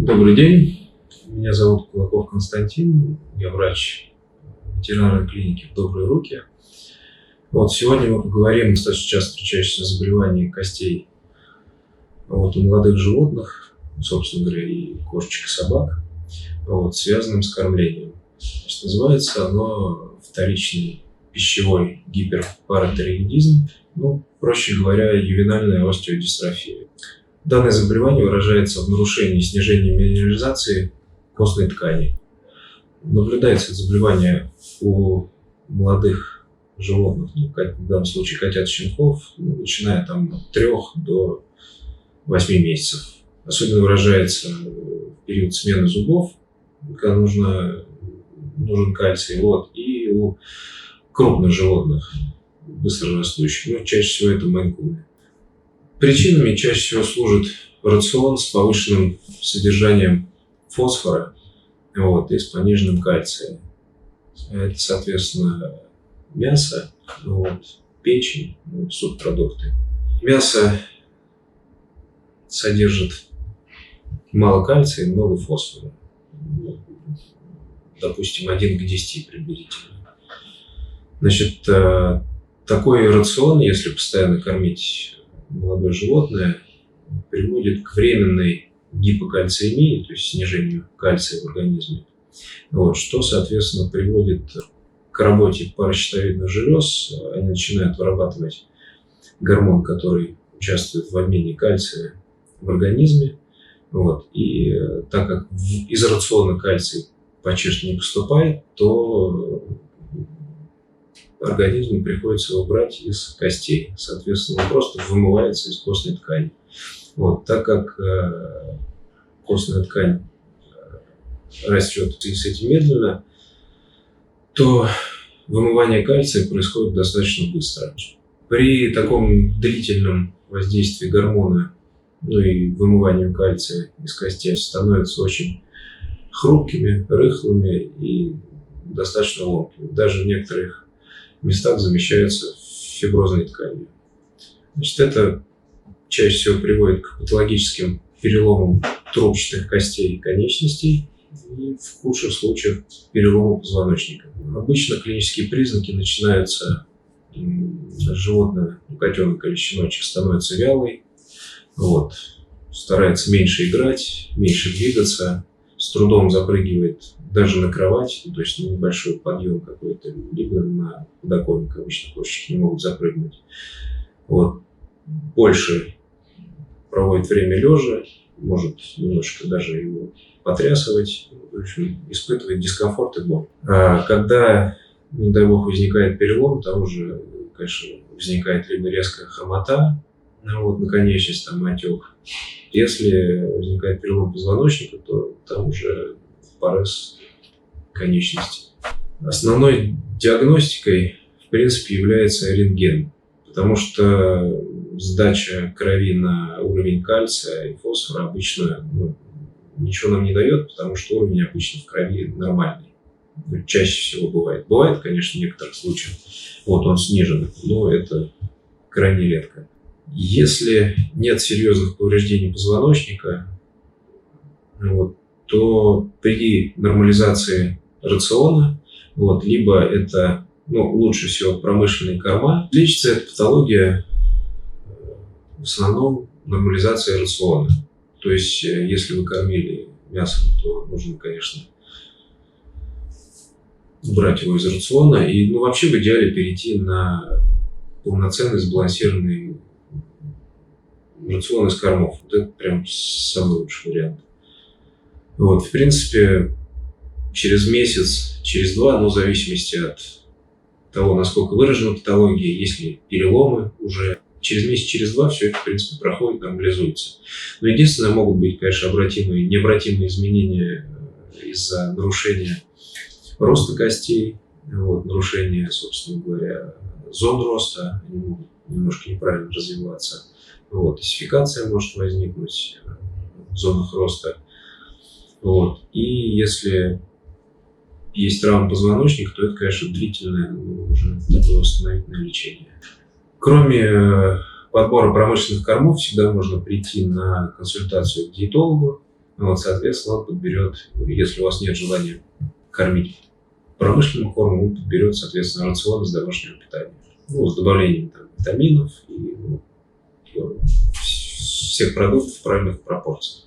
Добрый день, меня зовут Кулаков Константин, я врач ветеринарной клиники «В добрые руки». Сегодня мы поговорим о достаточно часто встречающемся заболевании костей у молодых животных, собственно говоря, и кошечек, и собак, связанным с кормлением. Называется оно вторичный пищевой гиперпаратиреоидизм, проще говоря, ювенальная остеодистрофия. Данное заболевание выражается в нарушении и снижении минерализации костной ткани. Наблюдается это заболевание у молодых животных, в данном случае котят и щенков, начиная от 3 до 8 месяцев. Особенно выражается в период смены зубов, когда нужен кальций, и у крупных животных, быстрорастущих, чаще всего это мейн-куны. Причинами чаще всего служит рацион с повышенным содержанием фосфора и с пониженным кальцием. Это, соответственно, мясо, печень, субпродукты. Мясо содержит мало кальция и много фосфора. Допустим, 1 к 10 приблизительно. Такой рацион, если постоянно кормить молодое животное, приводит к временной гипокальциемии, то есть снижению кальция в организме, что, соответственно, приводит к работе паращитовидных желез. Они начинают вырабатывать гормон, который участвует в обмене кальция в организме. И так как из рациона кальций почти не поступает, то организму приходится его брать из костей. Соответственно, он просто вымывается из костной ткани. Так как костная ткань растет и с этим медленно, то вымывание кальция происходит достаточно быстро. При таком длительном воздействии гормона, и вымыванию кальция из костей, становятся очень хрупкими, рыхлыми и достаточно ломкими. Даже в некоторых местах замещаются фиброзной тканью. Это чаще всего приводит к патологическим переломам трубчатых костей и конечностей и в худших случаях перелому позвоночника. Обычно клинические признаки начинаются: животное, котенок или щеночек, становится вялый, старается меньше играть, меньше двигаться, с трудом запрыгивает даже на кровать, то есть на небольшой подъем какой-то, либо на подоконник. Обычно кошечки не могут запрыгнуть. Больше проводит время лежа, может немножко даже его потрясывать, в общем, испытывает дискомфорт и боль. Когда, не дай бог, возникает перелом, там уже, конечно, возникает либо резкая хромота, на конечность, отек. Если возникает перелом позвоночника, то там уже парез конечности. Основной диагностикой, в принципе, является рентген, потому что сдача крови на уровень кальция и фосфора обычно ничего нам не дает, потому что уровень обычно в крови нормальный. Чаще всего бывает. Бывает, конечно, в некоторых случаях он снижен, но это крайне редко. Если нет серьезных повреждений позвоночника, то при нормализации рациона, либо это, лучше всего промышленные корма, лечится эта патология в основном нормализацией рациона. То есть, если вы кормили мясом, то нужно, конечно, убрать его из рациона и, вообще в идеале перейти на полноценный сбалансированный рацион из кормов. Это прям самый лучший вариант. В принципе, через месяц, через 2, в зависимости от того, насколько выражена патология, есть ли переломы уже, через месяц, через 2 все это, в принципе, проходит, нормализуется. Но единственное, могут быть, конечно, обратимые и необратимые изменения из-за нарушения роста костей, нарушения, собственно говоря, зон роста, они могут немножко неправильно развиваться. Оссификация может возникнуть в зонах роста. И если есть травма позвоночника, то это, конечно, длительное, уже такое восстановительное лечение. Кроме подбора промышленных кормов, всегда можно прийти на консультацию к диетологу, Вот, соответственно, он подберет, если у вас нет желания кормить промышленным кормом, он подберет, соответственно, рацион из домашнего питания. Ну, с добавлением там, витаминов и всех продуктов в правильных пропорциях.